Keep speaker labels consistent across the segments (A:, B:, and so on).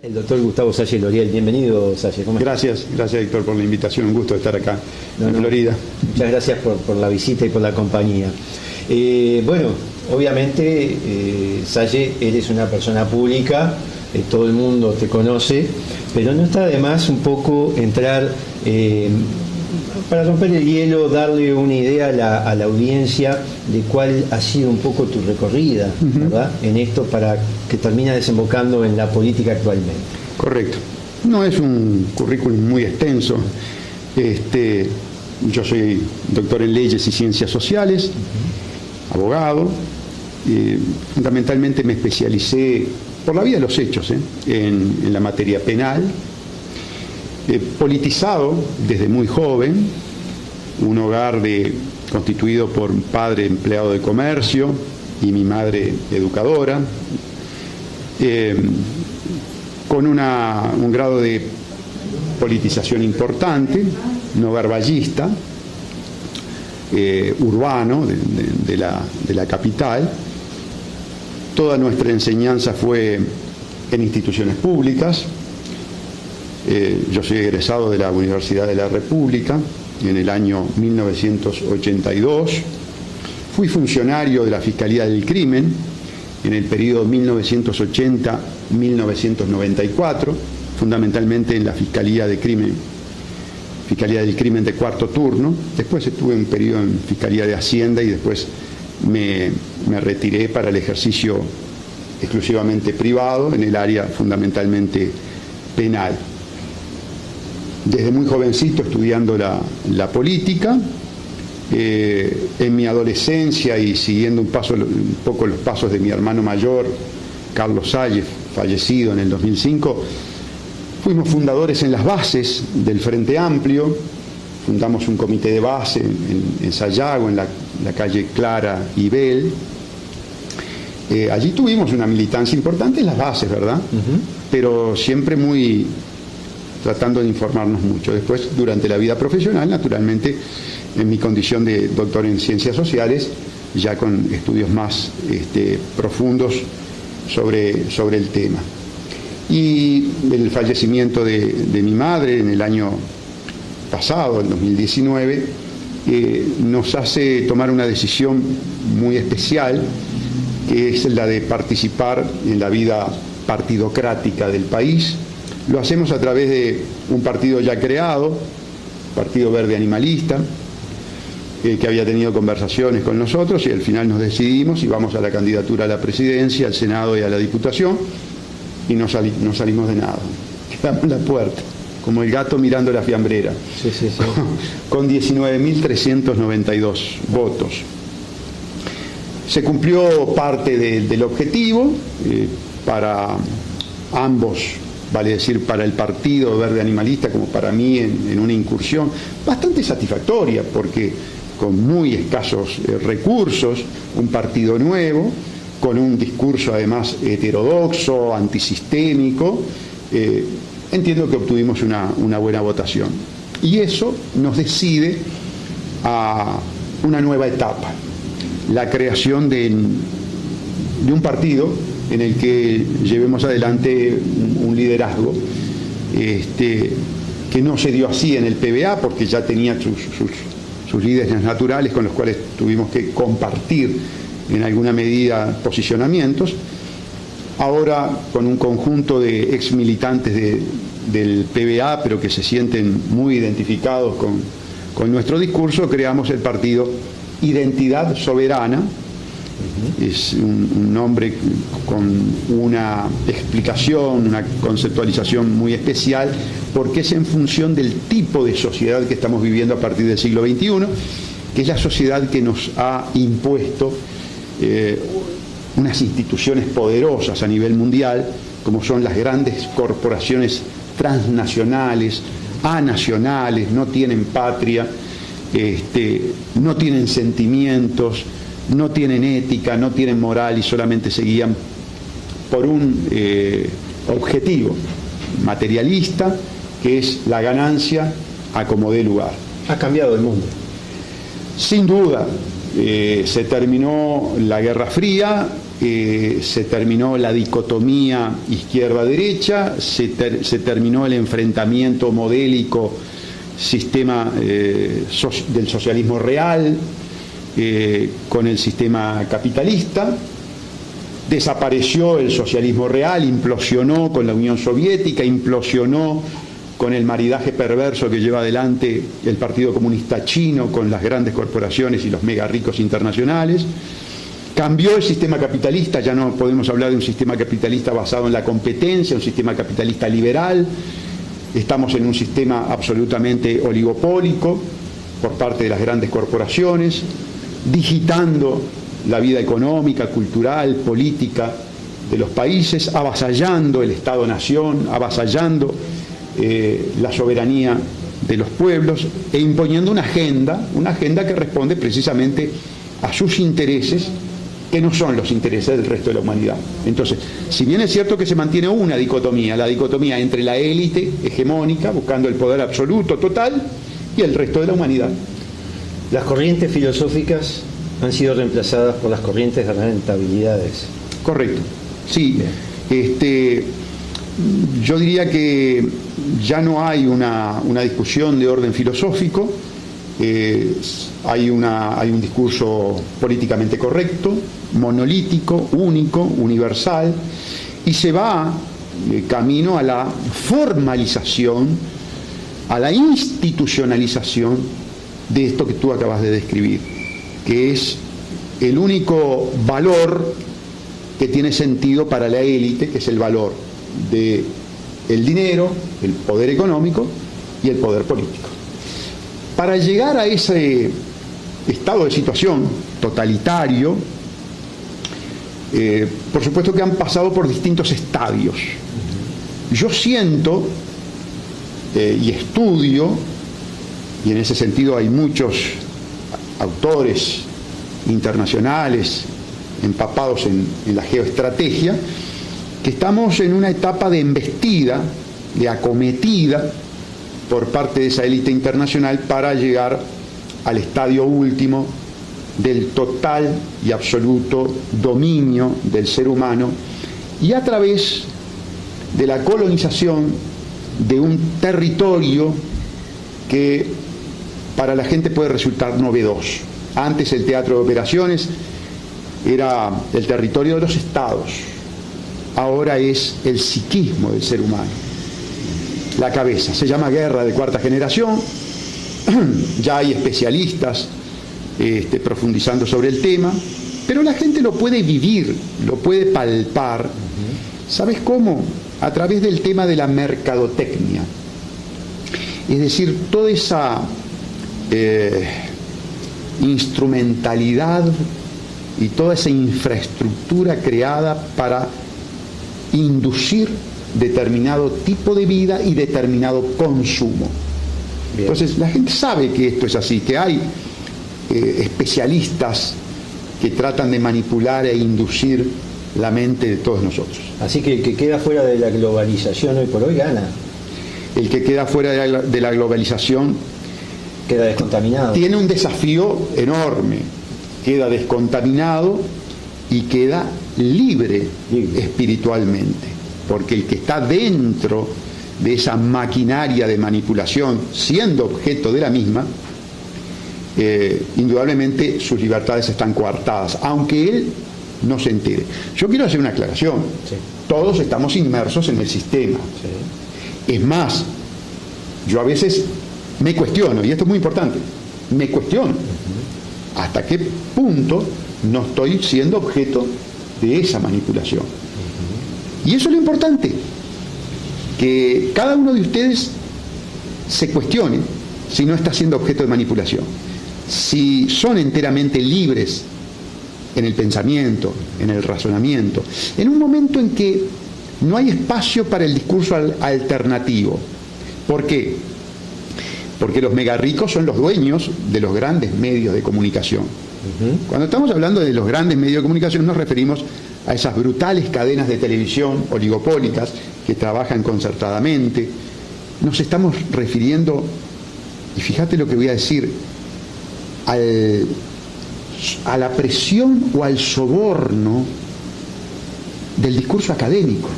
A: El doctor Gustavo Salle Loriel. Bienvenido, Salle. ¿Cómo estás?
B: Gracias Héctor por la invitación, un gusto estar acá en Florida.
A: Muchas gracias por la visita y por la compañía. Bueno, obviamente, Salle, eres una persona pública, todo el mundo te conoce, pero no está de más un poco entrar, para romper el hielo, darle una idea a la audiencia de cuál ha sido un poco tu recorrida, ¿verdad? En esto, para que termina desembocando en la política actualmente.
B: Correcto. No es un currículum muy extenso. Yo soy doctor en Leyes y Ciencias Sociales, abogado. Fundamentalmente me especialicé, por la vía de los hechos, en la materia penal. Politizado desde muy joven, un hogar constituido por un padre empleado de comercio y mi madre educadora, con un grado de politización importante, un hogar ballista, urbano de la capital. Toda nuestra enseñanza fue en instituciones públicas. Yo soy egresado de la Universidad de la República en el año 1982. Fui funcionario de la Fiscalía del Crimen en el periodo 1980-1994, fundamentalmente en la Fiscalía del Crimen de cuarto turno. Después estuve un periodo en Fiscalía de Hacienda y después me retiré para el ejercicio exclusivamente privado en el área fundamentalmente penal. Desde muy jovencito estudiando la política, en mi adolescencia y siguiendo un poco los pasos de mi hermano mayor, Carlos Salle, fallecido en el 2005, fuimos fundadores en las bases del Frente Amplio, fundamos un comité de base en Sayago, en la calle Clara y Bell. Allí tuvimos una militancia importante en las bases, ¿verdad? Pero siempre tratando de informarnos mucho. Después, durante la vida profesional, naturalmente, en mi condición de doctor en Ciencias Sociales, ya con estudios más profundos sobre el tema. Y el fallecimiento de mi madre en el año pasado, en 2019, nos hace tomar una decisión muy especial, que es la de participar en la vida partidocrática del país. Lo hacemos a través de un partido ya creado, Partido Verde Animalista, que había tenido conversaciones con nosotros y al final nos decidimos y vamos a la candidatura a la presidencia, al Senado y a la Diputación y no salimos de nada. Quedamos en la puerta, como el gato mirando la fiambrera, con 19.392 votos. Se cumplió parte del objetivo para ambos, vale decir, para el Partido Verde Animalista como para mí, en una incursión bastante satisfactoria, porque con muy escasos recursos, un partido nuevo, con un discurso además heterodoxo, antisistémico, entiendo que obtuvimos una buena votación. Y eso nos decide a una nueva etapa, la creación de un partido en el que llevemos adelante un liderazgo que no se dio así en el PVA, porque ya tenía sus líderes naturales con los cuales tuvimos que compartir en alguna medida posicionamientos. Ahora, con un conjunto de ex militantes del PVA, pero que se sienten muy identificados con nuestro discurso, creamos el partido Identidad Soberana. Es un nombre con una explicación, una conceptualización muy especial, porque es en función del tipo de sociedad que estamos viviendo a partir del siglo XXI, que es la sociedad que nos ha impuesto unas instituciones poderosas a nivel mundial, como son las grandes corporaciones transnacionales, anacionales, no tienen patria, no tienen sentimientos, no tienen ética, no tienen moral y solamente se guían por un objetivo materialista, que es la ganancia a como dé lugar.
A: Ha cambiado el mundo.
B: Sin duda, se terminó la Guerra Fría, se terminó la dicotomía izquierda-derecha, se terminó el enfrentamiento modélico sistema del socialismo real con el sistema capitalista. Desapareció el socialismo real, implosionó con la Unión Soviética, implosionó con el maridaje perverso que lleva adelante el Partido Comunista Chino con las grandes corporaciones y los mega ricos internacionales. Cambió el sistema capitalista, ya no podemos hablar de un sistema capitalista basado en la competencia, un sistema capitalista liberal. Estamos en un sistema absolutamente oligopólico por parte de las grandes corporaciones, digitando la vida económica, cultural, política de los países, avasallando el Estado-nación, avasallando la soberanía de los pueblos e imponiendo una agenda que responde precisamente a sus intereses, que no son los intereses del resto de la humanidad. Entonces, si bien es cierto que se mantiene una dicotomía, la dicotomía entre la élite hegemónica, buscando el poder absoluto, total, y el resto de la humanidad.
A: Las corrientes filosóficas han sido reemplazadas por las corrientes de rentabilidades.
B: Correcto, sí. Yo diría que ya no hay una discusión de orden filosófico, hay un discurso políticamente correcto, monolítico, único, universal, y se va camino a la formalización, a la institucionalización de esto que tú acabas de describir, que es el único valor que tiene sentido para la élite, que es el valor del dinero, el poder económico y el poder político. Para llegar a ese estado de situación totalitario, por supuesto que han pasado por distintos estadios. Yo siento y estudio, y en ese sentido hay muchos autores internacionales empapados en la geoestrategia, que estamos en una etapa de embestida, de acometida por parte de esa élite internacional para llegar al estadio último del total y absoluto dominio del ser humano, y a través de la colonización de un territorio que para la gente puede resultar novedoso. Antes el teatro de operaciones era el territorio de los estados, ahora es el psiquismo del ser humano, la cabeza. Se llama guerra de cuarta generación, ya hay especialistas profundizando sobre el tema, pero la gente lo puede vivir, lo puede palpar. ¿Sabes cómo? A través del tema de la mercadotecnia. Es decir, toda esa instrumentalidad y toda esa infraestructura creada para inducir determinado tipo de vida y determinado consumo. Bien. Entonces la gente sabe que esto es así, que hay especialistas que tratan de manipular e inducir la mente de todos nosotros.
A: Así que el que queda fuera de la globalización hoy por hoy gana.
B: El que queda fuera de la globalización
A: queda descontaminado.
B: Tiene un desafío enorme, queda descontaminado y queda libre espiritualmente, porque el que está dentro de esa maquinaria de manipulación, siendo objeto de la misma, indudablemente sus libertades están coartadas, aunque él no se entere. Yo quiero hacer una aclaración. Sí. Todos estamos inmersos en el sistema. Sí. Es más, yo a veces me cuestiono, y esto es muy importante, me cuestiono hasta qué punto no estoy siendo objeto de esa manipulación. Y eso es lo importante, que cada uno de ustedes se cuestione si no está siendo objeto de manipulación, si son enteramente libres en el pensamiento, en el razonamiento, en un momento en que no hay espacio para el discurso alternativo. ¿Por qué? Porque los megarricos son los dueños de los grandes medios de comunicación. Cuando estamos hablando de los grandes medios de comunicación nos referimos a esas brutales cadenas de televisión oligopólicas que trabajan concertadamente. Nos estamos refiriendo, y fíjate lo que voy a decir, a la presión o al soborno del discurso académico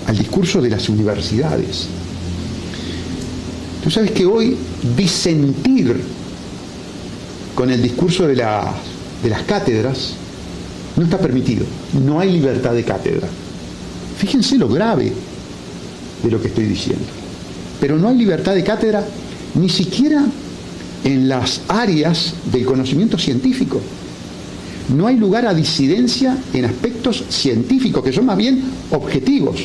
B: al discurso de las universidades. Tú sabes que hoy disentir con el discurso de las cátedras no está permitido. No hay libertad de cátedra. Fíjense lo grave de lo que estoy diciendo. Pero no hay libertad de cátedra ni siquiera en las áreas del conocimiento científico. No hay lugar a disidencia en aspectos científicos, que son más bien objetivos.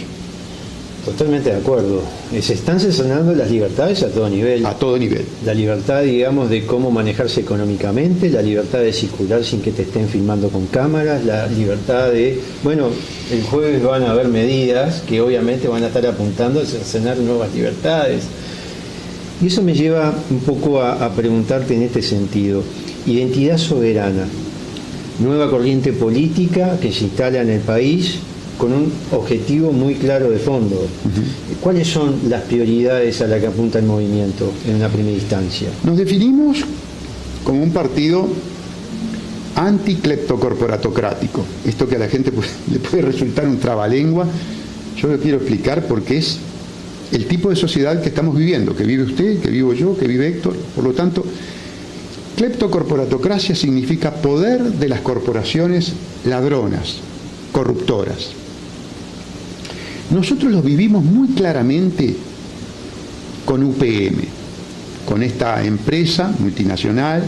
A: Totalmente de acuerdo. Se están cercenando las libertades a todo nivel.
B: A todo nivel.
A: La libertad, digamos, de cómo manejarse económicamente, la libertad de circular sin que te estén filmando con cámaras, la libertad de... Bueno, el jueves van a haber medidas que obviamente van a estar apuntando a cercenar nuevas libertades. Y eso me lleva un poco a preguntarte en este sentido. Identidad soberana, nueva corriente política que se instala en el país con un objetivo muy claro de fondo. Uh-huh. ¿Cuáles son las prioridades a las que apunta el movimiento en una primera instancia?
B: Nos definimos como un partido anticleptocorporatocrático. Esto que a la gente le puede resultar un trabalengua, yo lo quiero explicar porque es el tipo de sociedad que estamos viviendo, que vive usted, que vivo yo, que vive Héctor. Por lo tanto, cleptocorporatocracia significa poder de las corporaciones ladronas, corruptoras. Nosotros lo vivimos muy claramente con UPM, con esta empresa multinacional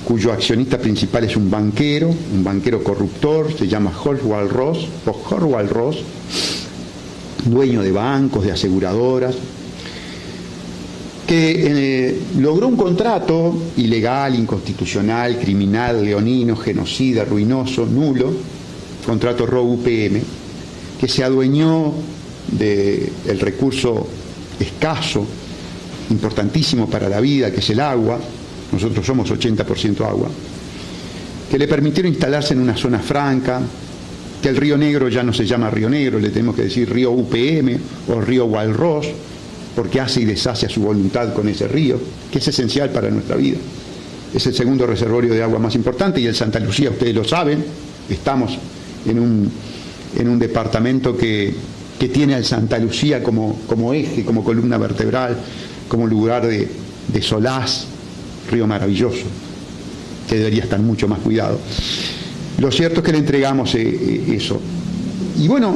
B: cuyo accionista principal es un banquero corruptor, se llama Oswald Ross, dueño de bancos, de aseguradoras, que logró un contrato ilegal, inconstitucional, criminal, leonino, genocida, ruinoso, nulo, contrato RO-UPM, que se adueñó del recurso escaso, importantísimo para la vida, que es el agua. Nosotros somos 80% agua, que le permitieron instalarse en una zona franca, que el Río Negro ya no se llama Río Negro, le tenemos que decir Río UPM o Río Walros, porque hace y deshace a su voluntad con ese río, que es esencial para nuestra vida. Es el segundo reservorio de agua más importante, y el Santa Lucía, ustedes lo saben, estamos en un departamento que tiene al Santa Lucía como eje, como columna vertebral, como lugar de solaz, río maravilloso, que debería estar mucho más cuidado. Lo cierto es que le entregamos eso. Y bueno,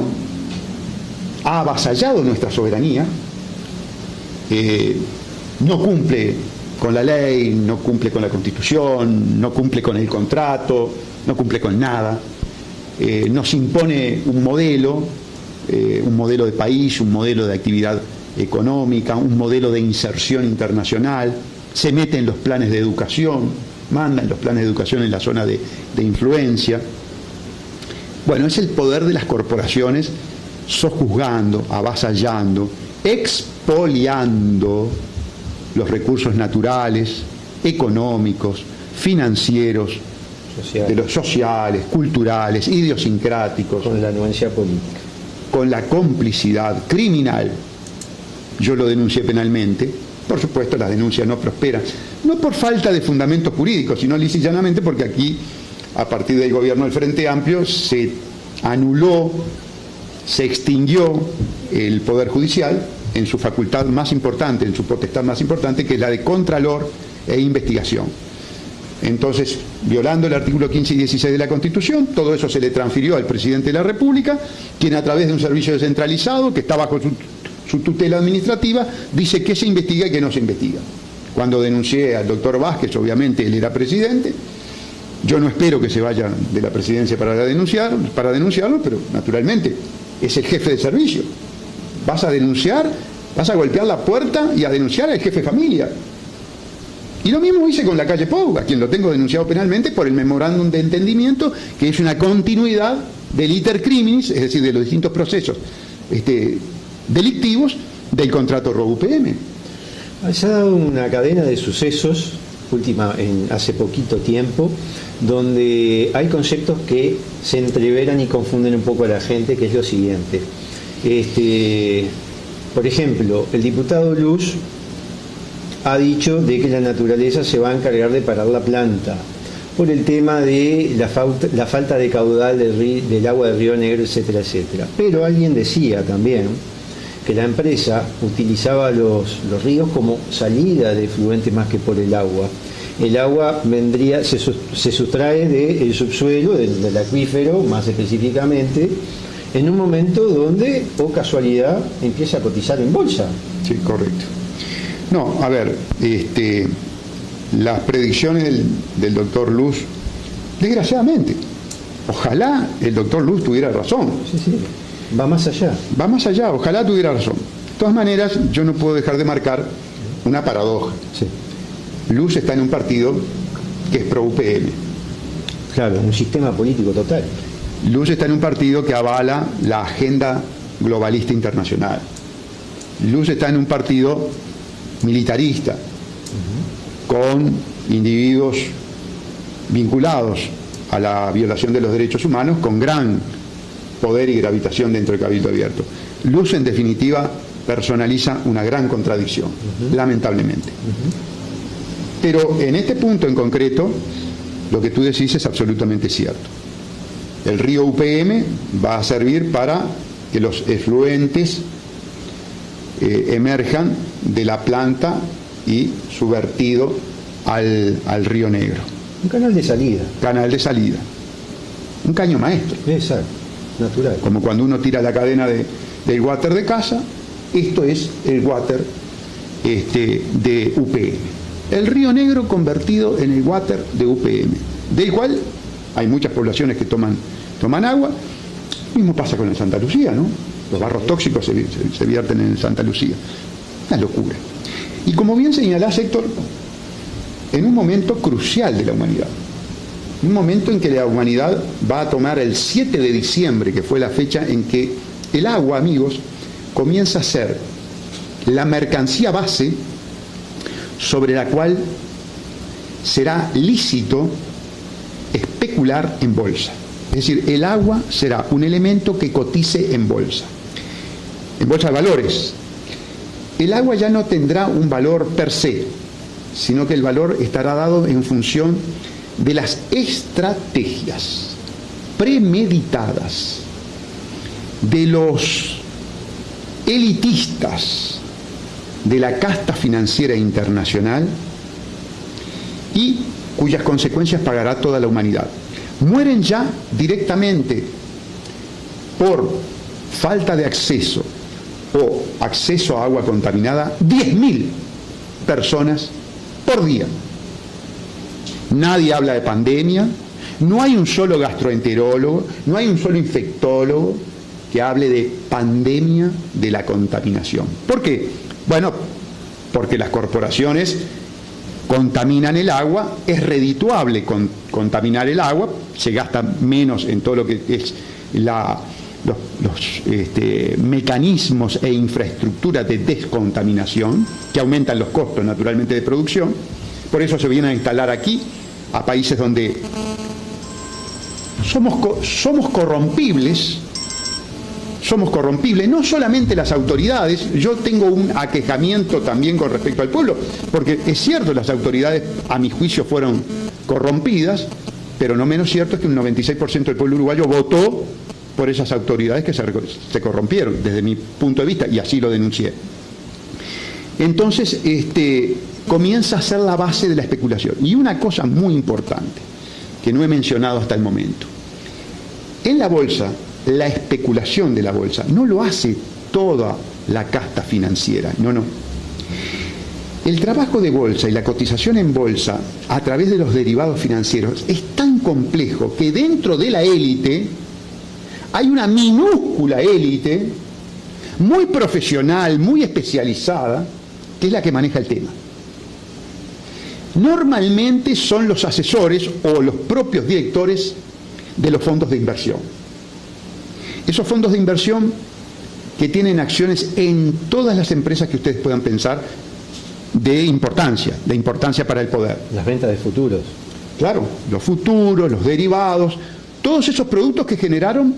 B: ha avasallado nuestra soberanía, no cumple con la ley, no cumple con la Constitución, no cumple con el contrato, no cumple con nada. Nos impone un modelo de país, un modelo de actividad económica, un modelo de inserción internacional, se mete en los planes de educación, manda en los planes de educación en la zona de influencia. Bueno, es el poder de las corporaciones sojuzgando, avasallando, expoliando los recursos naturales, económicos, financieros, de los sociales, culturales, idiosincráticos.
A: Con la anuencia política.
B: Con la complicidad criminal. Yo lo denuncié penalmente. Por supuesto, las denuncias no prosperan. No por falta de fundamentos jurídicos, sino lisa y llanamente porque aquí, a partir del gobierno del Frente Amplio, se anuló, se extinguió el Poder Judicial en su facultad más importante, en su potestad más importante, que es la de contralor e investigación. Entonces, violando el artículo 15 y 16 de la Constitución, todo eso se le transfirió al presidente de la República, quien a través de un servicio descentralizado, que está bajo su tutela administrativa, dice qué se investiga y qué no se investiga. Cuando denuncié al doctor Vázquez, obviamente él era presidente, yo no espero que se vaya de la presidencia para denunciarlo, pero naturalmente es el jefe de servicio. Vas a denunciar, vas a golpear la puerta y a denunciar al jefe de familia. Y lo mismo hice con la calle Pou, a quien lo tengo denunciado penalmente por el memorándum de entendimiento, que es una continuidad del iter criminis, es decir, de los distintos procesos delictivos del contrato RO-UPM.
A: Se ha dado una cadena de sucesos, hace poquito tiempo, donde hay conceptos que se entreveran y confunden un poco a la gente, que es lo siguiente. Por ejemplo, el diputado Luz ha dicho de que la naturaleza se va a encargar de parar la planta. por el tema de la falta de caudal del agua del Río Negro, etcétera, etcétera. Pero alguien decía también que la empresa utilizaba los ríos como salida de efluentes más que por el agua. El agua se sustrae del subsuelo, del acuífero, más específicamente, en un momento donde, o casualidad, empieza a cotizar en bolsa.
B: Sí, correcto. No, a ver, las predicciones del doctor Luz, desgraciadamente, ojalá el doctor Luz tuviera razón.
A: Sí, sí, va más allá.
B: Va más allá, ojalá tuviera razón. De todas maneras, yo no puedo dejar de marcar una paradoja.
A: Sí.
B: Luz está en un partido que es pro UPM.
A: Claro, un sistema político total.
B: Luz está en un partido que avala la agenda globalista internacional. Luz está en un partido militarista, con individuos vinculados a la violación de los derechos humanos, con gran poder y gravitación dentro del Cabildo Abierto. Luz, en definitiva, personaliza una gran contradicción, lamentablemente. Pero en este punto en concreto, lo que tú decís es absolutamente cierto. El río UPM va a servir para que los efluentes emerjan de la planta y su vertido al Río Negro.
A: Un canal de salida.
B: Canal de salida. Un caño maestro.
A: Exacto, natural.
B: Como cuando uno tira la cadena del water de casa, esto es el water de UPM. El Río Negro convertido en el water de UPM, del cual hay muchas poblaciones que toman agua. Mismo pasa con el Santa Lucía, ¿no? Los barros tóxicos se vierten en el Santa Lucía. Una locura. Y como bien señalás, Héctor, en un momento crucial de la humanidad, un momento en que la humanidad va a tomar el 7 de diciembre, que fue la fecha en que el agua, amigos, comienza a ser la mercancía base sobre la cual será lícito especular en bolsa. Es decir, el agua será un elemento que cotice en bolsa de valores. El agua ya no tendrá un valor per se, sino que el valor estará dado en función de las estrategias premeditadas de los elitistas de la casta financiera internacional y cuyas consecuencias pagará toda la humanidad. Mueren ya directamente por falta de acceso o acceso a agua contaminada 10.000 personas por día. Nadie habla de pandemia, no hay un solo gastroenterólogo, no hay un solo infectólogo que hable de pandemia de la contaminación. ¿Por qué? Bueno, porque las corporaciones contaminan el agua, es redituable contaminar el agua, se gasta menos en todo lo que es los mecanismos e infraestructuras de descontaminación, que aumentan los costos naturalmente de producción. Por eso se vienen a instalar aquí, a países donde somos corrompibles, no solamente las autoridades. Yo tengo un aquejamiento también con respecto al pueblo, porque es cierto, las autoridades a mi juicio fueron corrompidas, pero no menos cierto es que un 96% del pueblo uruguayo votó por esas autoridades que se corrompieron, desde mi punto de vista, y así lo denuncié. Entonces, comienza a ser la base de la especulación. Y una cosa muy importante, que no he mencionado hasta el momento. En la bolsa, la especulación de la bolsa no lo hace toda la casta financiera, no. El trabajo de bolsa y la cotización en bolsa a través de los derivados financieros es tan complejo que dentro de la élite hay una minúscula élite muy profesional, muy especializada, que es la que maneja el tema. Normalmente son los asesores o los propios directores de los fondos de inversión. Esos fondos de inversión que tienen acciones en todas las empresas que ustedes puedan pensar de importancia para el poder.
A: Las ventas de futuros.
B: Claro, los futuros, los derivados, todos esos productos que generaron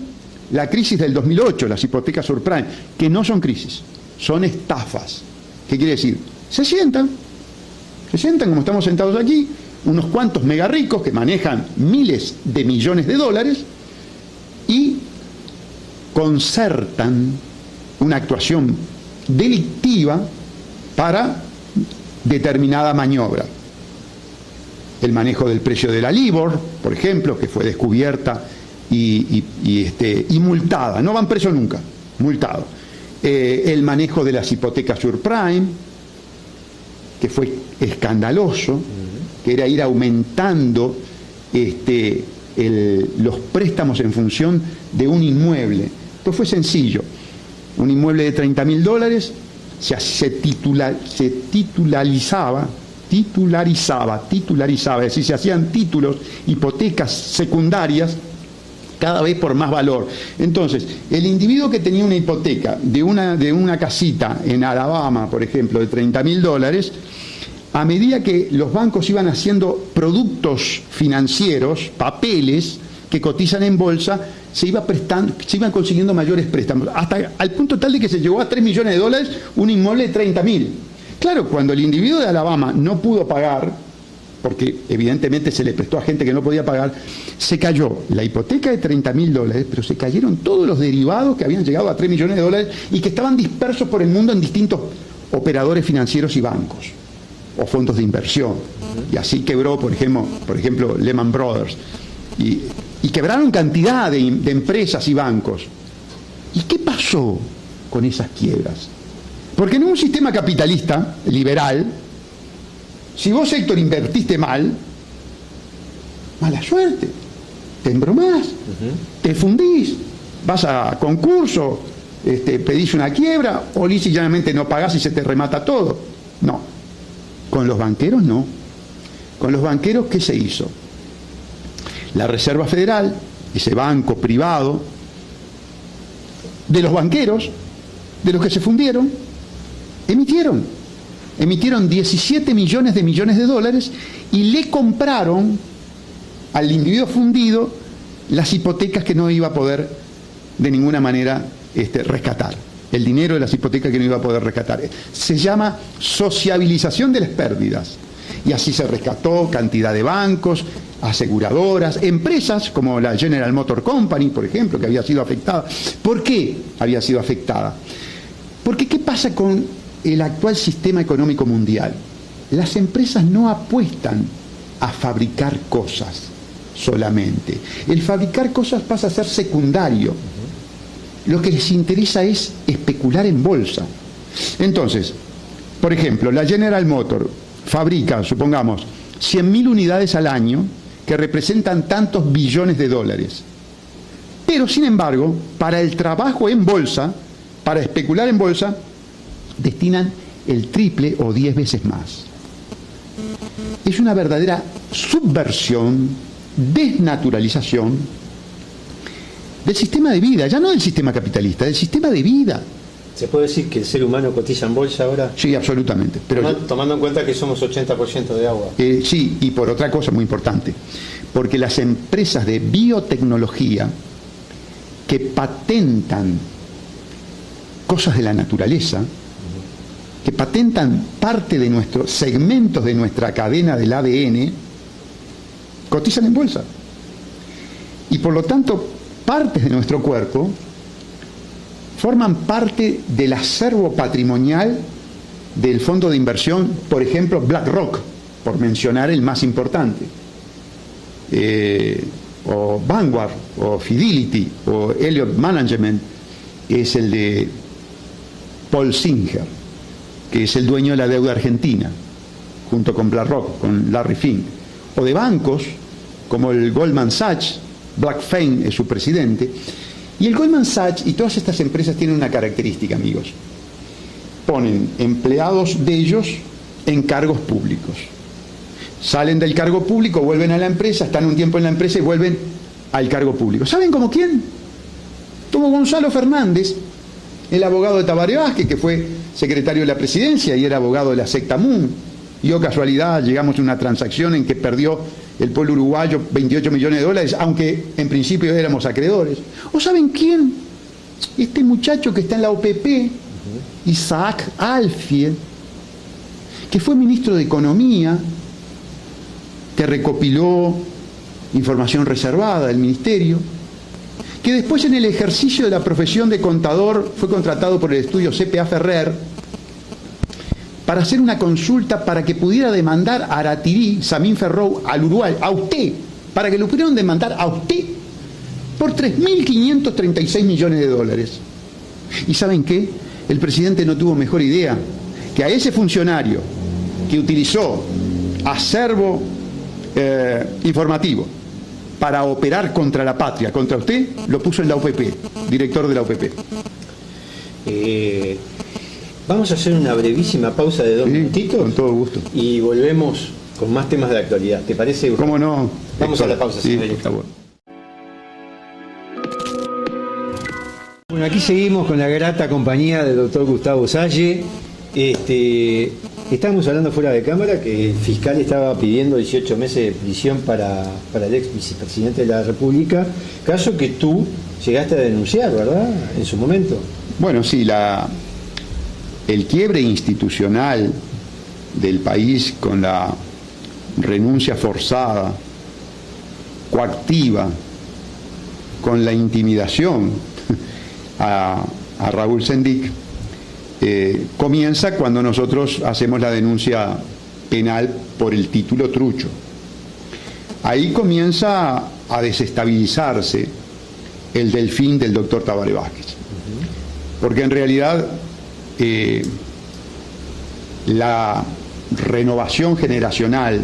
B: la crisis del 2008, las hipotecas subprime, que no son crisis, son estafas. ¿Qué quiere decir? Se sientan como estamos sentados aquí, unos cuantos mega ricos que manejan miles de millones de dólares y concertan una actuación delictiva para determinada maniobra. El manejo del precio de la LIBOR, por ejemplo, que fue descubierta y multada. No van preso nunca, multado. El manejo de las hipotecas subprime, que fue escandaloso, que era ir aumentando los préstamos en función de un inmueble. Esto fue sencillo. Un inmueble de $30.000 se titularizaba, es decir, se hacían títulos, hipotecas secundarias, cada vez por más valor. Entonces, el individuo que tenía una hipoteca de una casita en Alabama, por ejemplo, de $30.000, a medida que los bancos iban haciendo productos financieros, papeles que cotizan en bolsa, se iban consiguiendo mayores préstamos, hasta al punto tal de que se llegó a $3 millones un inmueble de $30.000. Claro, cuando el individuo de Alabama no pudo pagar, porque evidentemente se le prestó a gente que no podía pagar, se cayó la hipoteca de $30.000, pero se cayeron todos los derivados que habían llegado a $3 millones y que estaban dispersos por el mundo en distintos operadores financieros y bancos o fondos de inversión. Y así quebró, por ejemplo, Lehman Brothers. Y quebraron cantidad de empresas y bancos. ¿Y qué pasó con esas quiebras? Porque en un sistema capitalista, liberal, si vos, Héctor, invertiste mal, mala suerte, te embromás, te fundís, vas a concurso, pedís una quiebra, o lisa y llanamente no pagás y se te remata todo. No. Con los banqueros no. Con los banqueros, ¿qué se hizo? La Reserva Federal, ese banco privado, de los banqueros, de los que se fundieron, emitieron 17 millones de dólares y le compraron al individuo fundido las hipotecas que no iba a poder de ninguna manera rescatar. El dinero de las hipotecas que no iba a poder rescatar. Se llama sociabilización de las pérdidas. Y así se rescató cantidad de bancos, aseguradoras, empresas como la General Motor Company, por ejemplo, que había sido afectada. ¿Por qué había sido afectada? Porque ¿qué pasa con el actual sistema económico mundial? Las empresas no apuestan a fabricar cosas solamente. El fabricar cosas pasa a ser secundario. Lo que les interesa es especular en bolsa. Entonces, por ejemplo, la General Motor fabrica, supongamos, 100.000 unidades al año que representan tantos billones de dólares. Pero, sin embargo, para el trabajo en bolsa, para especular en bolsa, destinan el triple o 10 veces más. Es una verdadera subversión, desnaturalización del sistema de vida, ya no del sistema capitalista, del sistema de vida.
A: ¿Se puede decir que el ser humano cotiza en bolsa ahora?
B: Sí, absolutamente. Pero
A: tomando en cuenta que somos 80% de agua.
B: Sí, y por otra cosa muy importante, porque las empresas de biotecnología que patentan cosas de la naturaleza, que patentan parte de nuestros segmentos de nuestra cadena del ADN, cotizan en bolsa. Y por lo tanto, partes de nuestro cuerpo forman parte del acervo patrimonial del fondo de inversión, por ejemplo, BlackRock, por mencionar el más importante, o Vanguard, o Fidelity, o Elliott Management, que es el de Paul Singer, que es el dueño de la deuda argentina, junto con BlackRock, con Larry Fink, o de bancos como el Goldman Sachs. Blackfein es su presidente. Y el Goldman Sachs y todas estas empresas tienen una característica, amigos. Ponen empleados de ellos en cargos públicos. Salen del cargo público, vuelven a la empresa, están un tiempo en la empresa y vuelven al cargo público. ¿Saben como quién? Como Gonzalo Fernández, el abogado de Tabaré Vázquez, que fue secretario de la presidencia y era abogado de la secta MUN. Y oh casualidad, llegamos a una transacción en que perdió el pueblo uruguayo 28 millones de dólares, aunque en principio éramos acreedores. ¿O saben quién? Este muchacho que está en la OPP, Isaac Alfied, que fue ministro de Economía que recopiló información reservada del ministerio, que después en el ejercicio de la profesión de contador fue contratado por el estudio CPA Ferrer para hacer una consulta para que pudiera demandar a Aratirí, Samín Ferrou, al Uruguay, a usted, para que lo pudieran demandar a usted por 3.536 millones de dólares. ¿Y saben qué? El presidente no tuvo mejor idea que a ese funcionario que utilizó acervo informativo para operar contra la patria, contra usted, lo puso en la UPP, director de la UPP.
A: Vamos a hacer una brevísima pausa de 2 minutitos.
B: Con todo gusto.
A: Y volvemos con más temas de actualidad. ¿Te parece?
B: ¿Cómo no?
A: Vamos a la pausa,
B: sí,
A: señor.
B: por favor.
A: Bueno, aquí seguimos con la grata compañía del doctor Gustavo Salle. Estábamos hablando fuera de cámara que el fiscal estaba pidiendo 18 meses de prisión para el ex vicepresidente de la República, caso que tú llegaste a denunciar, ¿verdad?, en su momento.
B: Bueno, sí, el quiebre institucional del país con la renuncia forzada, coactiva, con la intimidación a Raúl Sendic, comienza cuando nosotros hacemos la denuncia penal por el título trucho. Ahí comienza a desestabilizarse el delfín del doctor Tabaré Vázquez. Porque en realidad la renovación generacional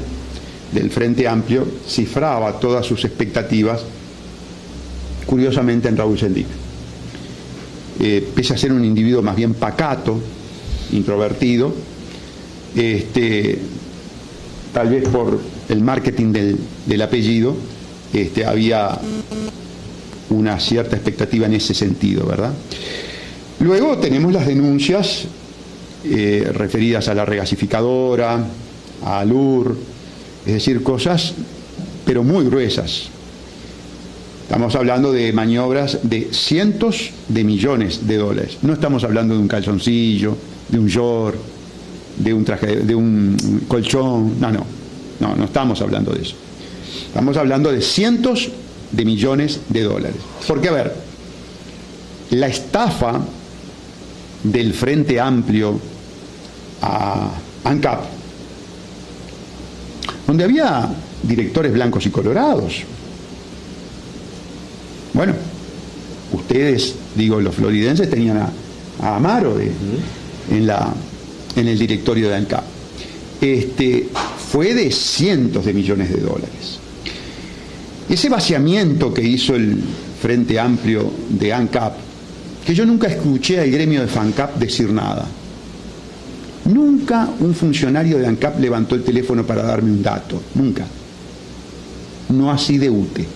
B: del Frente Amplio cifraba todas sus expectativas, curiosamente, en Raúl Sendic. Pese a ser un individuo más bien pacato, introvertido, tal vez por el marketing del apellido, había una cierta expectativa en ese sentido, ¿verdad? Luego tenemos las denuncias referidas a la regasificadora, a Alur, es decir, cosas pero muy gruesas. Estamos hablando de maniobras de cientos de millones de dólares. No estamos hablando de un calzoncillo, de un short, de un traje, de un colchón. No estamos hablando de eso. Estamos hablando de cientos de millones de dólares. Porque, a ver, la estafa del Frente Amplio a ANCAP, donde había directores blancos y colorados. Bueno, ustedes, digo, los floridenses tenían a Amaro en el directorio de ANCAP. Fue de cientos de millones de dólares. Ese vaciamiento que hizo el Frente Amplio de ANCAP, que yo nunca escuché al gremio de FANCAP decir nada. Nunca un funcionario de ANCAP levantó el teléfono para darme un dato, nunca. No así de UTE.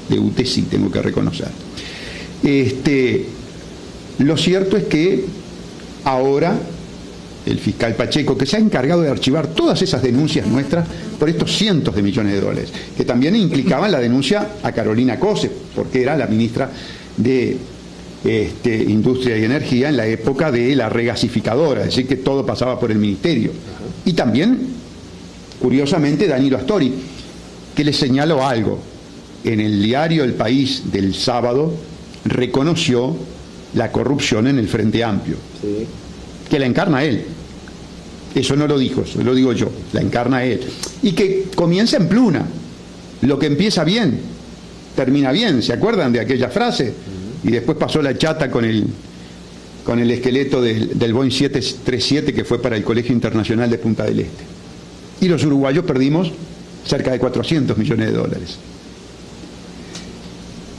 B: De UTE sí, tengo que reconocer. Lo cierto es que ahora el fiscal Pacheco, que se ha encargado de archivar todas esas denuncias nuestras por estos cientos de millones de dólares, que también implicaban la denuncia a Carolina Cose, porque era la ministra de Industria y Energía en la época de la regasificadora, es decir, que todo pasaba por el ministerio. Y también, curiosamente, Danilo Astori, que le señaló algo. En el diario El País del sábado reconoció la corrupción en el Frente Amplio, sí, que la encarna él. Eso no lo dijo, eso lo digo yo, la encarna él. Y que comienza en pluna. Lo que empieza bien, termina bien. ¿Se acuerdan de aquella frase? Y después pasó la chata con el esqueleto del Boeing 737 que fue para el Colegio Internacional de Punta del Este. Y los uruguayos perdimos cerca de 400 millones de dólares.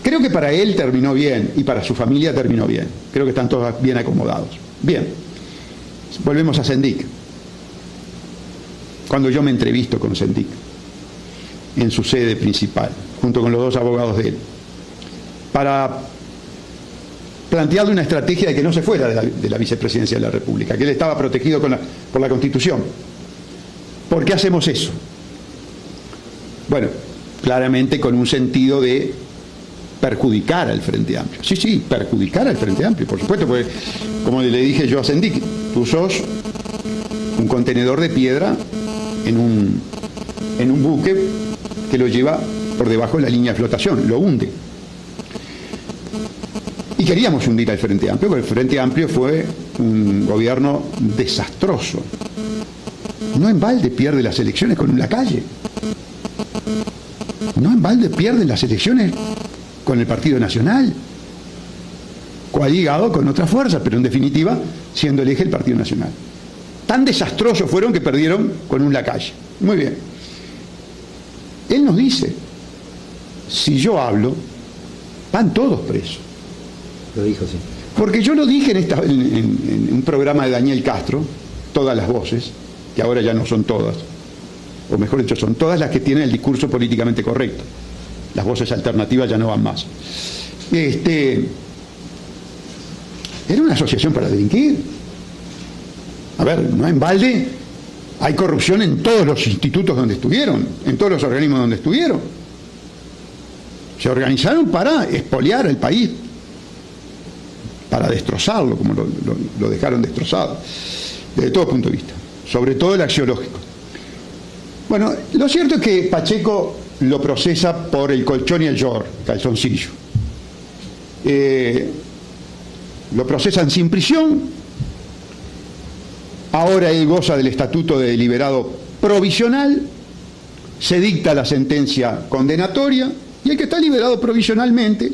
B: Creo que para él terminó bien y para su familia terminó bien. Creo que están todos bien acomodados. Bien, volvemos a Sendic. Cuando yo me entrevisto con Sendic en su sede principal, junto con los dos abogados de él, para plantearle una estrategia de que no se fuera de la vicepresidencia de la República, que él estaba protegido por la Constitución. ¿Por qué hacemos eso? Bueno, claramente con un sentido de perjudicar al Frente Amplio. Sí, perjudicar al Frente Amplio, por supuesto, porque, como le dije yo a Sendic, tú sos un contenedor de piedra en un buque que lo lleva por debajo de la línea de flotación, lo hunde. Y queríamos hundir al Frente Amplio, porque el Frente Amplio fue un gobierno desastroso. No en balde pierde las elecciones con un Lacalle. No en balde pierde las elecciones con el Partido Nacional, coaligado con otras fuerzas, pero en definitiva siendo el eje el Partido Nacional. Tan desastrosos fueron que perdieron con un Lacalle. Muy bien. Él nos dice, si yo hablo, van todos presos.
A: Lo dijo, sí.
B: Porque yo lo dije en un programa de Daniel Castro, todas las voces, que ahora ya no son todas, o mejor dicho, son todas las que tienen el discurso políticamente correcto. Las voces alternativas ya no van más. Era una asociación para delinquir. A ver, no en balde hay corrupción en todos los institutos donde estuvieron, en todos los organismos donde estuvieron. Se organizaron para expoliar el país, para destrozarlo, como lo dejaron destrozado, desde todo punto de vista, sobre todo el axiológico. Bueno, lo cierto es que Pacheco lo procesa por el colchón y el calzoncillo. Lo procesan sin prisión. Ahora él goza del estatuto de deliberado provisional, se dicta la sentencia condenatoria y el que está liberado provisionalmente,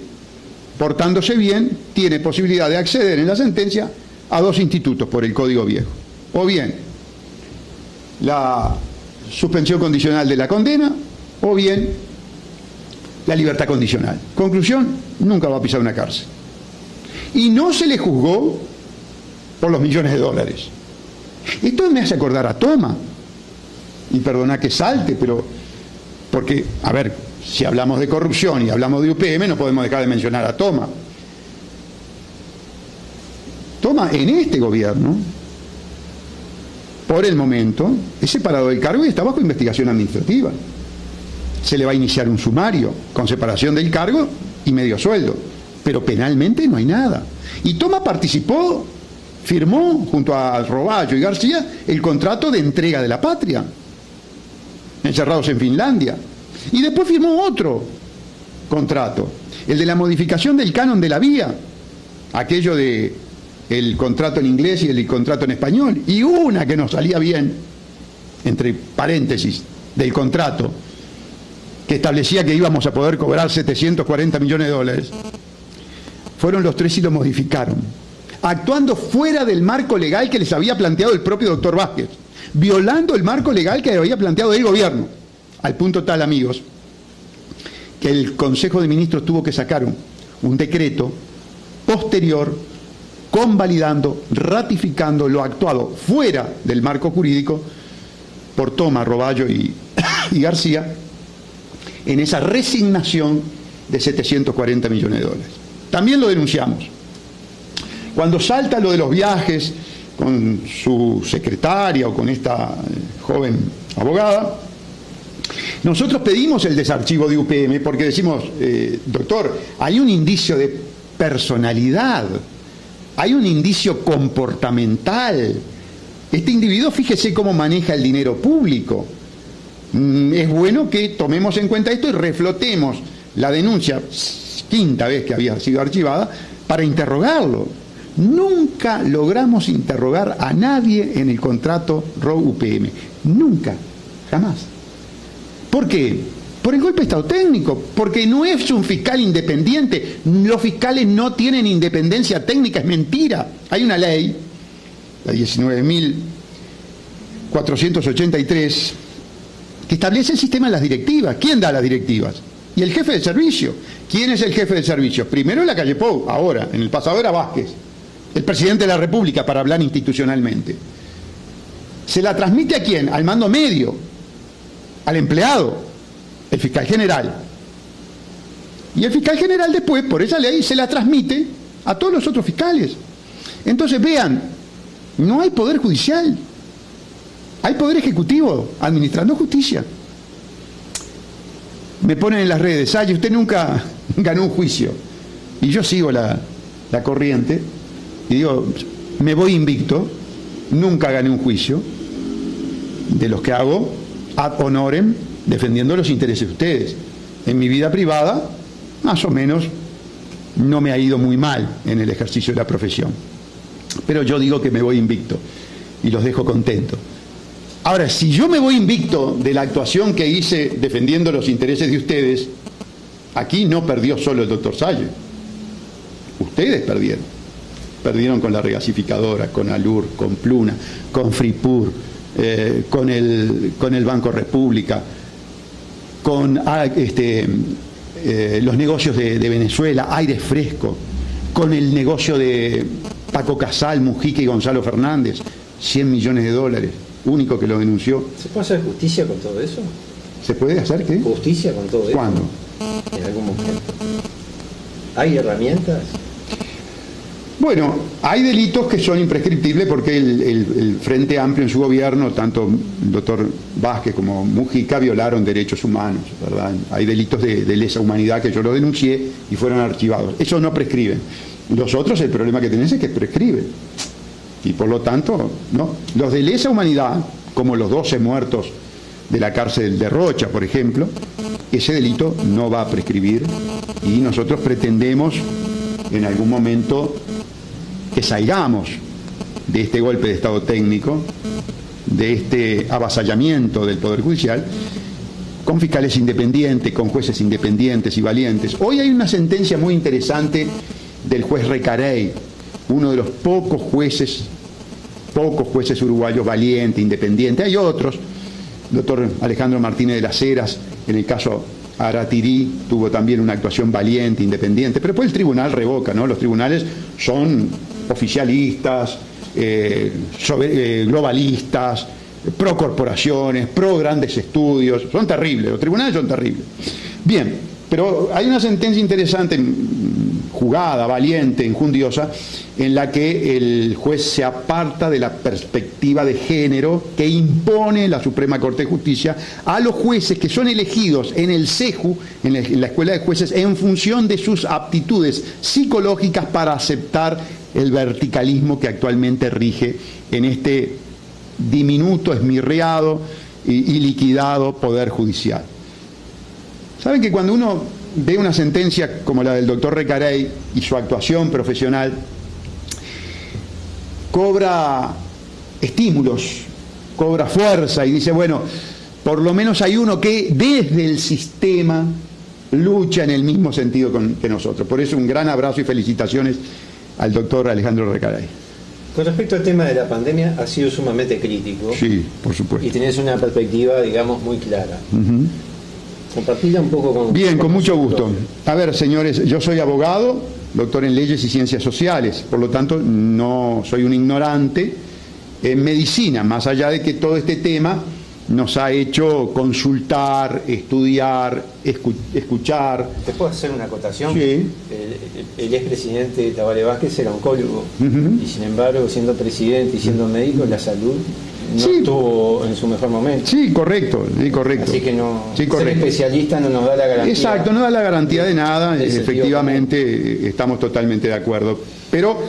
B: portándose bien, tiene posibilidad de acceder en la sentencia a dos institutos por el Código Viejo. O bien la suspensión condicional de la condena, o bien la libertad condicional. Conclusión, nunca va a pisar una cárcel. Y no se le juzgó por los millones de dólares. Esto me hace acordar a Toma. Y perdona que salte, pero porque, a ver, si hablamos de corrupción y hablamos de UPM, no podemos dejar de mencionar a Toma. Toma, en este gobierno, por el momento, es separado del cargo y está bajo investigación administrativa. Se le va a iniciar un sumario con separación del cargo y medio sueldo, pero penalmente no hay nada. Y Toma participó, firmó junto a Roballo y García el contrato de entrega de la patria, encerrados en Finlandia, y después firmó otro contrato, el de la modificación del canon de la vía, aquello de el contrato en inglés y el contrato en español, y una que nos salía bien, entre paréntesis, del contrato, que establecía que íbamos a poder cobrar 740 millones de dólares, fueron los tres y lo modificaron, actuando fuera del marco legal que les había planteado el propio doctor Vázquez, violando el marco legal que había planteado el gobierno, al punto tal, amigos, que el Consejo de Ministros tuvo que sacar un decreto posterior convalidando, ratificando lo actuado fuera del marco jurídico por Toma, Roballo y García en esa resignación de 740 millones de dólares. También lo denunciamos. Cuando salta lo de los viajes con su secretaria o con esta joven abogada, nosotros pedimos el desarchivo de UPM porque decimos, doctor, hay un indicio de personalidad, hay un indicio comportamental. Este individuo, fíjese cómo maneja el dinero público. Es bueno que tomemos en cuenta esto y reflotemos la denuncia, quinta vez que había sido archivada, para interrogarlo. Nunca logramos interrogar a nadie en el contrato ROU-UPM. Nunca, jamás. ¿Por qué? Por el golpe de Estado técnico, porque no es un fiscal independiente. Los fiscales no tienen independencia técnica, es mentira. Hay una ley, la 19.483, que establece el sistema de las directivas. ¿Quién da las directivas? Y el jefe de servicio. ¿Quién es el jefe de servicio? Primero en la calle Pou, ahora, en el pasado era Vázquez, el presidente de la República, para hablar institucionalmente. ¿Se la transmite a quién? Al mando medio, al empleado, el fiscal general. Y el fiscal general después, por esa ley, se la transmite a todos los otros fiscales. Entonces, vean, no hay poder judicial, hay poder ejecutivo administrando justicia. Me ponen en las redes, ay, usted nunca ganó un juicio. Y yo sigo la corriente y digo, me voy invicto, nunca gané un juicio de los que hago ad honorem defendiendo los intereses de ustedes. En mi vida privada, más o menos, no me ha ido muy mal en el ejercicio de la profesión. Pero yo digo que me voy invicto y los dejo contentos. Ahora, si yo me voy invicto de la actuación que hice defendiendo los intereses de ustedes, aquí no perdió solo el doctor Salle. Ustedes perdieron. Perdieron con la regasificadora, con Alur, con Pluna, con Fripur, con el Banco República, con los negocios de Venezuela, Aire Fresco, con el negocio de Paco Casal, Mujica y Gonzalo Fernández, $100 millones, único que lo denunció.
A: ¿Se puede hacer justicia con todo eso?
B: ¿Se puede hacer qué?
A: ¿Justicia con todo eso?
B: ¿Cuándo?
A: En algún momento. ¿Hay herramientas?
B: Bueno, hay delitos que son imprescriptibles porque el Frente Amplio en su gobierno, tanto el doctor Vázquez como Mujica, violaron derechos humanos, ¿verdad? Hay delitos de lesa humanidad que yo lo denuncié y fueron archivados. Esos no prescriben. Los otros, el problema que tenés es que prescriben. Y por lo tanto, no. Los de lesa humanidad, como los 12 muertos de la cárcel de Rocha, por ejemplo, ese delito no va a prescribir y nosotros pretendemos en algún momento que salgamos de este golpe de Estado técnico, de este avasallamiento del Poder Judicial, con fiscales independientes, con jueces independientes y valientes. Hoy hay una sentencia muy interesante del juez Recarey, uno de los pocos jueces uruguayos valientes, independientes. Hay otros, el doctor Alejandro Martínez de las Heras, en el caso Aratirí, tuvo también una actuación valiente, independiente, pero después el tribunal revoca, ¿no? Los tribunales son oficialistas, globalistas, pro corporaciones, pro grandes estudios, son terribles, los tribunales son terribles. Bien, pero hay una sentencia interesante, jugada, valiente, enjundiosa, en la que el juez se aparta de la perspectiva de género que impone la Suprema Corte de Justicia a los jueces que son elegidos en el CEJU, en la Escuela de Jueces, en función de sus aptitudes psicológicas para aceptar el verticalismo que actualmente rige en este diminuto, esmirriado y liquidado Poder Judicial. ¿Saben que cuando uno ve una sentencia como la del doctor Recarey y su actuación profesional, cobra estímulos, cobra fuerza y dice, bueno, por lo menos hay uno que desde el sistema lucha en el mismo sentido que nosotros? Por eso un gran abrazo y felicitaciones al doctor Alejandro Recarey.
A: Con respecto al tema de la pandemia, ha sido sumamente crítico.
B: Sí, por supuesto.
A: Y tenés una perspectiva, digamos, muy clara. Compartila un poco con...
B: Bien, con mucho gusto. A ver, señores, yo soy abogado, doctor en leyes y ciencias sociales, por lo tanto no soy un ignorante en medicina, más allá de que todo este tema nos ha hecho consultar, estudiar, escuchar.
A: ¿Te puedo hacer una acotación?
B: Sí.
A: El expresidente Tabaré Vázquez era oncólogo y sin embargo, siendo presidente y siendo médico, la salud no estuvo en su mejor momento.
B: Sí, correcto, sí, correcto.
A: Así que no,
B: sí,
A: ser especialista no nos da la garantía.
B: Exacto, no da la garantía de nada, efectivamente estamos totalmente de acuerdo. Pero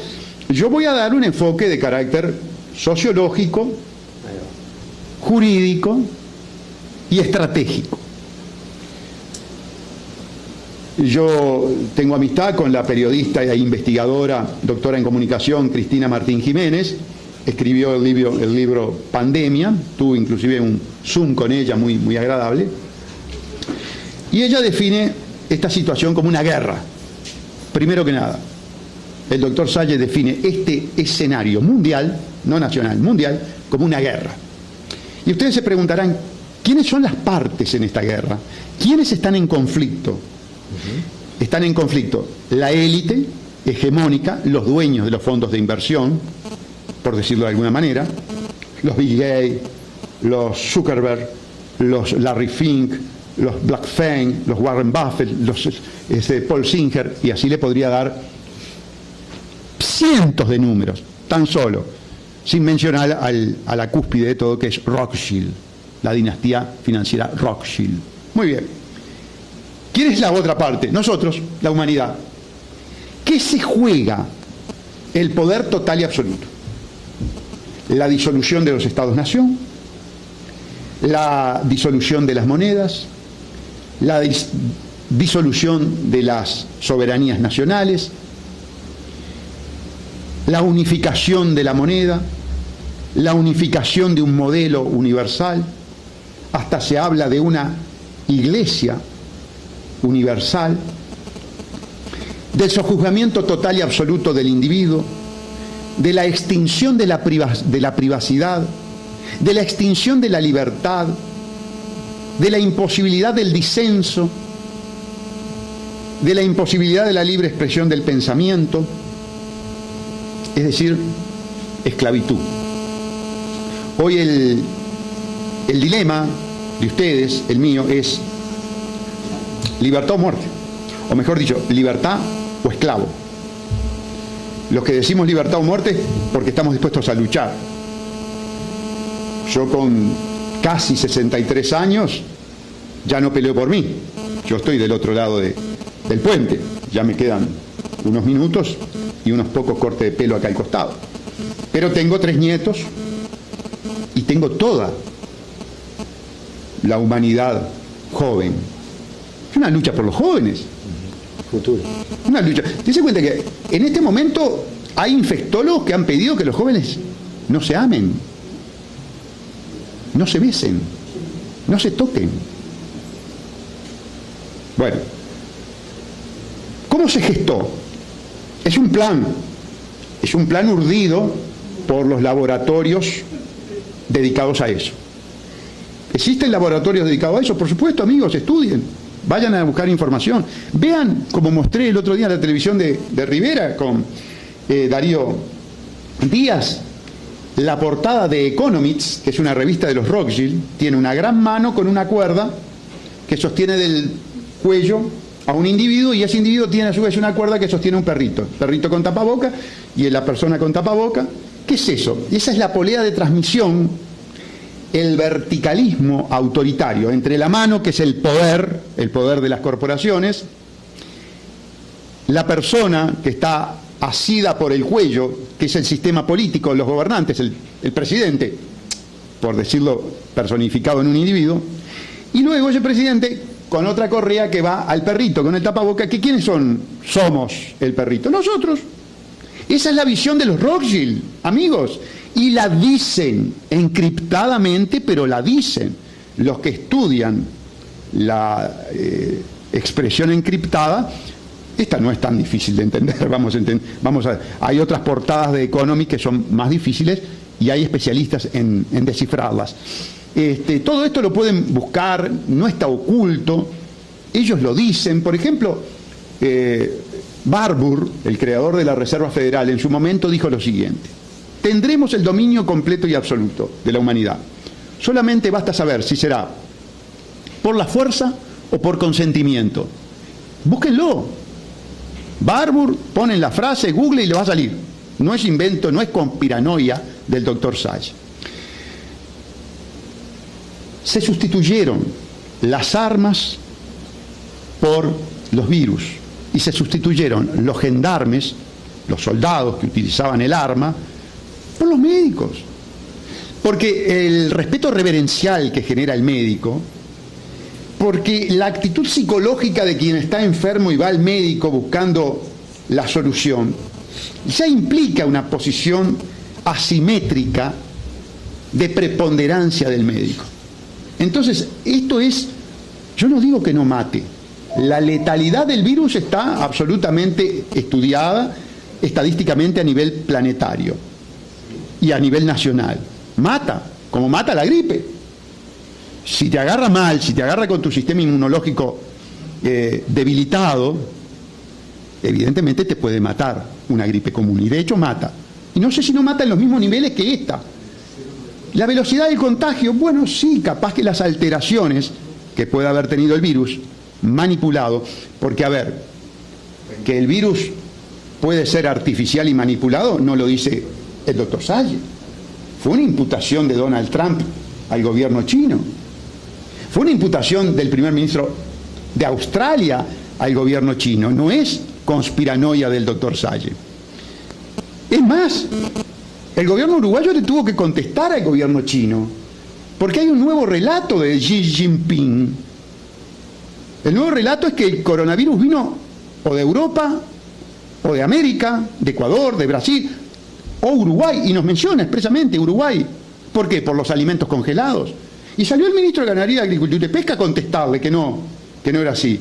B: yo voy a dar un enfoque de carácter sociológico, jurídico y estratégico. Yo tengo amistad con la periodista e investigadora, doctora en comunicación, Cristina Martín Jiménez. Escribió el libro Pandemia, tuve inclusive un Zoom con ella muy, muy agradable. Y ella define esta situación como una guerra. Primero que nada, el doctor Salle define este escenario mundial, no nacional, mundial, como una guerra. Y ustedes se preguntarán, ¿quiénes son las partes en esta guerra? ¿Quiénes están en conflicto? Están en conflicto la élite hegemónica, los dueños de los fondos de inversión, por decirlo de alguna manera, los Bill Gates, los Zuckerberg, los Larry Fink, los Blackfein, los Warren Buffett, los Paul Singer, y así le podría dar cientos de números, tan solo, sin mencionar a la cúspide de todo, que es Rothschild, la dinastía financiera Rothschild. Muy bien. ¿Quién es la otra parte? Nosotros, la humanidad. ¿Qué se juega? El poder total y absoluto. La disolución de los Estados-nación, la disolución de las monedas, la disolución de las soberanías nacionales, la unificación de la moneda, la unificación de un modelo universal, hasta se habla de una iglesia universal, del sojuzgamiento total y absoluto del individuo, de la extinción de la privacidad, de la extinción de la libertad, de la imposibilidad del disenso, de la imposibilidad de la libre expresión del pensamiento, es decir, esclavitud. Hoy el dilema de ustedes, el mío, es libertad o muerte, o mejor dicho, libertad o esclavo. Los que decimos libertad o muerte porque estamos dispuestos a luchar. Yo con casi 63 años ya no peleo por mí. Yo estoy del otro lado del puente. Ya me quedan unos minutos y unos pocos cortes de pelo acá al costado. Pero tengo 3 nietos y tengo toda la humanidad joven. Es una lucha por los jóvenes.
A: Futuro.
B: Una lucha. Te cuenta que en este momento hay infectólogos que han pedido que los jóvenes no se amen, no se besen, no se toquen. Bueno, ¿cómo se gestó? Es un plan urdido por los laboratorios dedicados a eso. ¿Existen laboratorios dedicados a eso? Por supuesto, amigos, estudien, vayan a buscar información. Vean, como mostré el otro día en la televisión de Rivera con Darío Díaz, la portada de Economics, que es una revista de los Rothschild, tiene una gran mano con una cuerda que sostiene del cuello a un individuo, y ese individuo tiene a su vez una cuerda que sostiene a un perrito con tapaboca, y la persona con tapaboca. ¿Qué es eso? Esa es la polea de transmisión, el verticalismo autoritario entre la mano, que es el poder de las corporaciones, la persona que está asida por el cuello, que es el sistema político, los gobernantes, el presidente, por decirlo personificado en un individuo, y luego ese presidente con otra correa que va al perrito con el tapaboca, que ¿quiénes somos el perrito? Nosotros. Esa es la visión de los Rothschild, amigos, y la dicen encriptadamente, pero la dicen. Los que estudian la expresión encriptada, esta no es tan difícil de entender, hay otras portadas de Economic que son más difíciles y hay especialistas en descifrarlas. Todo esto lo pueden buscar, no está oculto, ellos lo dicen. Por ejemplo, Barbour, el creador de la Reserva Federal, en su momento dijo lo siguiente: tendremos el dominio completo y absoluto de la humanidad. Solamente basta saber si será por la fuerza o por consentimiento. Búsquenlo. Barbour, ponen la frase, Google, y le va a salir. No es invento, no es conspiranoia del doctor Sage. Se sustituyeron las armas por los virus y se sustituyeron los gendarmes, los soldados que utilizaban el arma, por los médicos. Porque el respeto reverencial que genera el médico, porque la actitud psicológica de quien está enfermo y va al médico buscando la solución, ya implica una posición asimétrica de preponderancia del médico. Entonces, esto es, yo no digo que no mate, la letalidad del virus está absolutamente estudiada estadísticamente a nivel planetario y a nivel nacional. Mata, como mata la gripe. Si te agarra mal, si te agarra con tu sistema inmunológico debilitado, evidentemente te puede matar una gripe común, y de hecho mata. Y no sé si no mata en los mismos niveles que esta. La velocidad del contagio, bueno, sí, capaz que las alteraciones que puede haber tenido el virus manipulado, porque a ver, que el virus puede ser artificial y manipulado, no lo dice el doctor Sage. Fue una imputación de Donald Trump al gobierno chino. Fue una imputación del primer ministro de Australia al gobierno chino. No es conspiranoia del doctor Sage. Es más, el gobierno uruguayo le tuvo que contestar al gobierno chino Porque hay un nuevo relato de Xi Jinping. El nuevo relato es que el coronavirus vino o de Europa, o de América, de Ecuador, de Brasil, o Uruguay, y nos menciona expresamente Uruguay. ¿Por qué? Por los alimentos congelados. Y salió el ministro de Ganadería, Agricultura y Pesca a contestarle que no era así.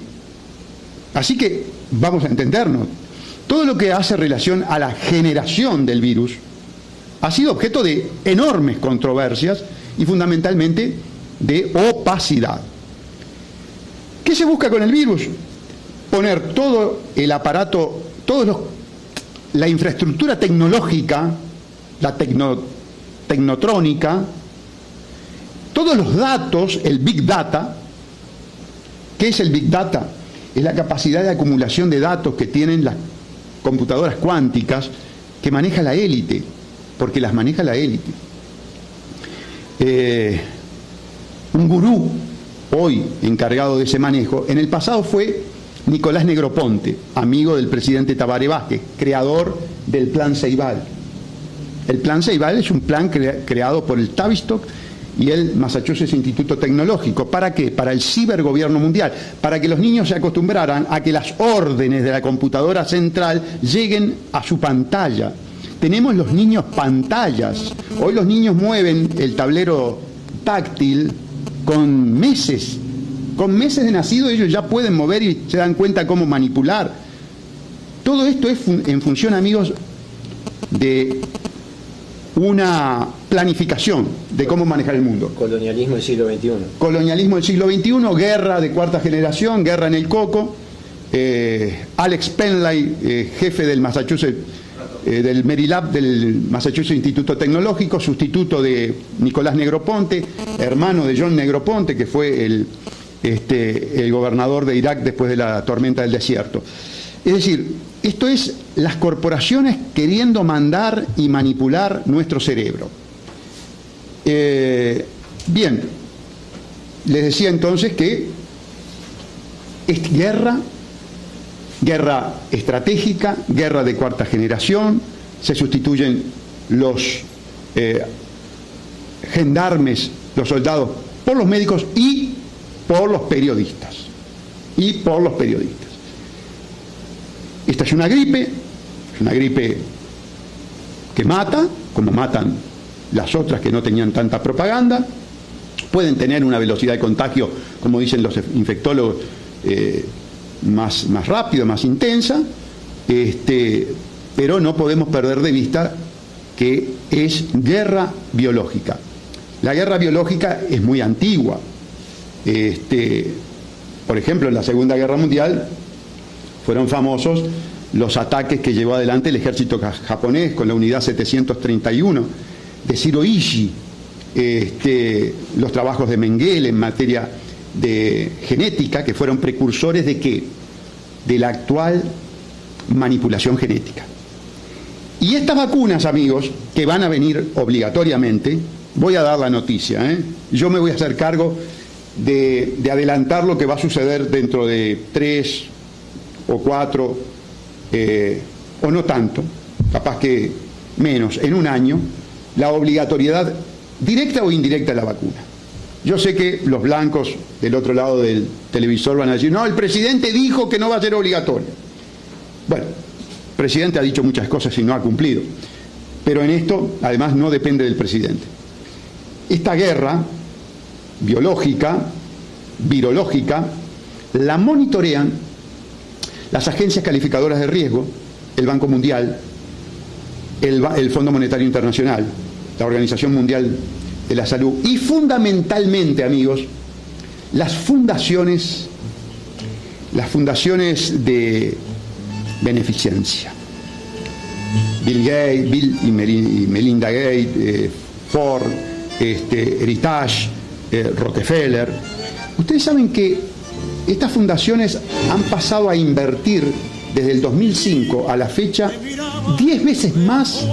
B: Así que vamos a entendernos. Todo lo que hace relación a la generación del virus ha sido objeto de enormes controversias y fundamentalmente de opacidad. ¿Qué se busca con el virus? Poner todo el aparato, la infraestructura tecnológica, la tecnotrónica, todos los datos, el Big Data. ¿Qué es el Big Data? Es la capacidad de acumulación de datos que tienen las computadoras cuánticas que maneja la élite, porque las maneja la élite. Un gurú hoy encargado de ese manejo, en el pasado fue Nicolás Negroponte, amigo del presidente Tabaré Vázquez, creador del Plan Ceibal. El Plan Ceibal es un plan creado por el Tavistock y el Massachusetts Instituto Tecnológico. ¿Para qué? Para el cibergobierno mundial, para que los niños se acostumbraran a que las órdenes de la computadora central lleguen a su pantalla. Tenemos los niños pantallas. Hoy los niños mueven el tablero táctil con meses de nacido. Ellos ya pueden mover y se dan cuenta cómo manipular. Todo esto es en función, amigos, de una planificación de cómo manejar el mundo.
A: Colonialismo del siglo XXI.
B: Colonialismo del siglo XXI, guerra de cuarta generación, guerra en el coco. Alex Penley, jefe del Massachusetts, del Merilab, del Massachusetts Instituto Tecnológico, sustituto de Nicolás Negroponte, hermano de John Negroponte, que fue el gobernador de Irak después de la tormenta del desierto. Es decir, esto es las corporaciones queriendo mandar y manipular nuestro cerebro. Bien, les decía entonces que es guerra estratégica, guerra de cuarta generación, se sustituyen los gendarmes, los soldados, por los médicos y por los periodistas. Esta es una gripe que mata, como matan las otras que no tenían tanta propaganda. Pueden tener una velocidad de contagio, como dicen los infectólogos, más rápido, más intensa, pero no podemos perder de vista que es guerra biológica. La guerra biológica es muy antigua. Por ejemplo, en la Segunda Guerra Mundial fueron famosos los ataques que llevó adelante el ejército japonés con la unidad 731 de Shiroishi, los trabajos de Mengele en materia de genética, que fueron precursores de ¿qué? De la actual manipulación genética. Y estas vacunas, amigos, que van a venir obligatoriamente, voy a dar la noticia, yo me voy a hacer cargo de adelantar lo que va a suceder dentro de 3 o 4, o no tanto, capaz que menos, en un año, la obligatoriedad directa o indirecta de la vacuna. Yo sé que los blancos del otro lado del televisor van a decir, no, el presidente dijo que no va a ser obligatorio. Bueno, el presidente ha dicho muchas cosas y no ha cumplido, pero en esto, además, no depende del presidente. Esta guerra biológica, virológica, la monitorean las agencias calificadoras de riesgo, el Banco Mundial, el Fondo Monetario Internacional, la Organización Mundial de la Salud y fundamentalmente, amigos, las fundaciones de beneficencia. Bill y Melinda Gates, Ford, Heritage, Rockefeller. Ustedes saben que estas fundaciones han pasado a invertir desde el 2005 a la fecha 10 veces más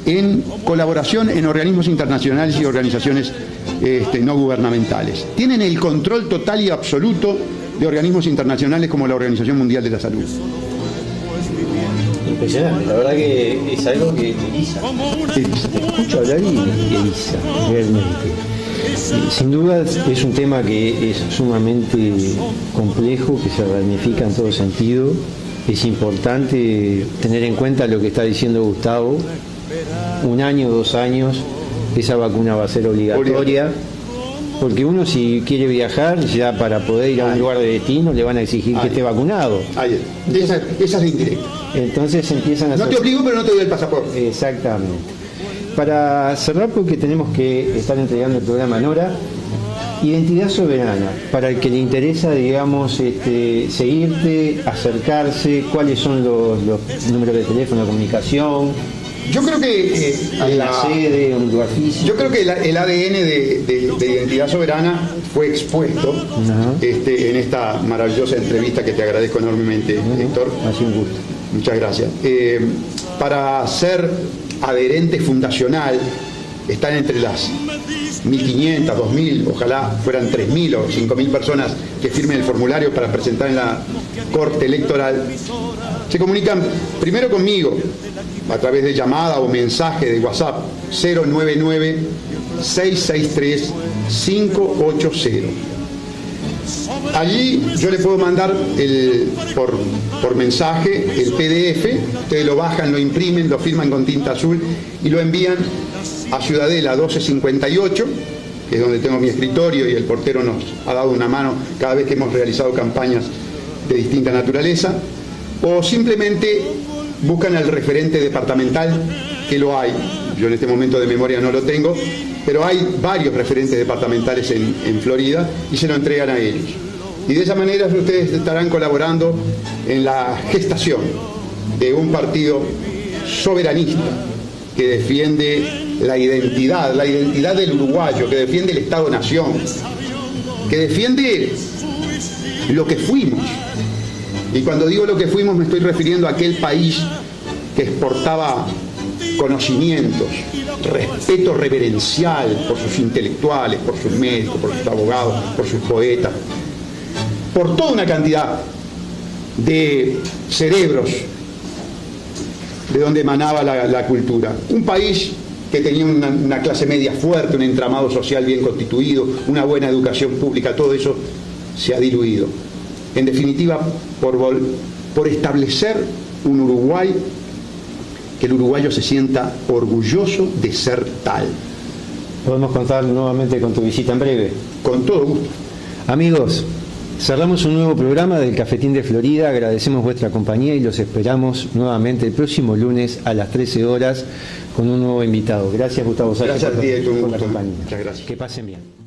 B: en colaboración en organismos internacionales y organizaciones no gubernamentales. Tienen el control total y absoluto de organismos internacionales como la Organización Mundial de la Salud.
A: Impresionante, la verdad que es algo que eriza. Te escucho hablar y eriza, realmente. Sin duda es un tema que es sumamente complejo, que se ramifica en todo sentido. Es importante tener en cuenta lo que está diciendo Gustavo. 1 año, 2 años, esa vacuna va a ser obligatoria. Porque uno, si quiere viajar, ya para poder ir a un lugar de destino le van a exigir que esté vacunado.
B: Esa es la indirecta.
A: Entonces empiezan a...
B: No te obligo, pero no te doy el pasaporte.
A: Exactamente. Para cerrar, porque tenemos que estar entregando el programa a Nora, Identidad Soberana, para el que le interesa, digamos, seguirte, acercarse, cuáles son los números de teléfono de comunicación.
B: Yo creo que
A: la sede, un lugar físico.
B: Yo creo que el ADN de Identidad Soberana fue expuesto en esta maravillosa entrevista que te agradezco enormemente, Héctor.
A: Ha sido un gusto.
B: Muchas gracias. Para ser adherente fundacional están entre las 1.500, 2.000, ojalá fueran 3.000 o 5.000 personas que firmen el formulario para presentar en la Corte Electoral. Se comunican primero conmigo a través de llamada o mensaje de WhatsApp 099-663-580. Allí yo le puedo mandar por mensaje el PDF, ustedes lo bajan, lo imprimen, lo firman con tinta azul y lo envían a Ciudadela 1258, que es donde tengo mi escritorio y el portero nos ha dado una mano cada vez que hemos realizado campañas de distinta naturaleza, o simplemente buscan al referente departamental, que lo hay. Yo en este momento de memoria no lo tengo, pero hay varios referentes departamentales en Florida y se lo entregan a ellos. Y de esa manera ustedes estarán colaborando en la gestación de un partido soberanista que defiende la identidad del uruguayo, que defiende el Estado-Nación, que defiende lo que fuimos. Y cuando digo lo que fuimos me estoy refiriendo a aquel país que exportaba conocimientos, respeto reverencial por sus intelectuales, por sus médicos, por sus abogados, por sus poetas, por toda una cantidad de cerebros de donde emanaba la cultura. Un país que tenía una clase media fuerte, un entramado social bien constituido, una buena educación pública, todo eso se ha diluido. En definitiva, por establecer un Uruguay, que el uruguayo se sienta orgulloso de ser tal.
A: Podemos contar nuevamente con tu visita en breve.
B: Con todo gusto.
A: Amigos, cerramos un nuevo programa del Cafetín de Florida. Agradecemos vuestra compañía y los esperamos nuevamente el próximo lunes a las 13 horas con un nuevo invitado. Gracias, Gustavo Sánchez,
B: gracias a ti,
A: por la compañía.
B: Muchas gracias.
A: Que pasen bien.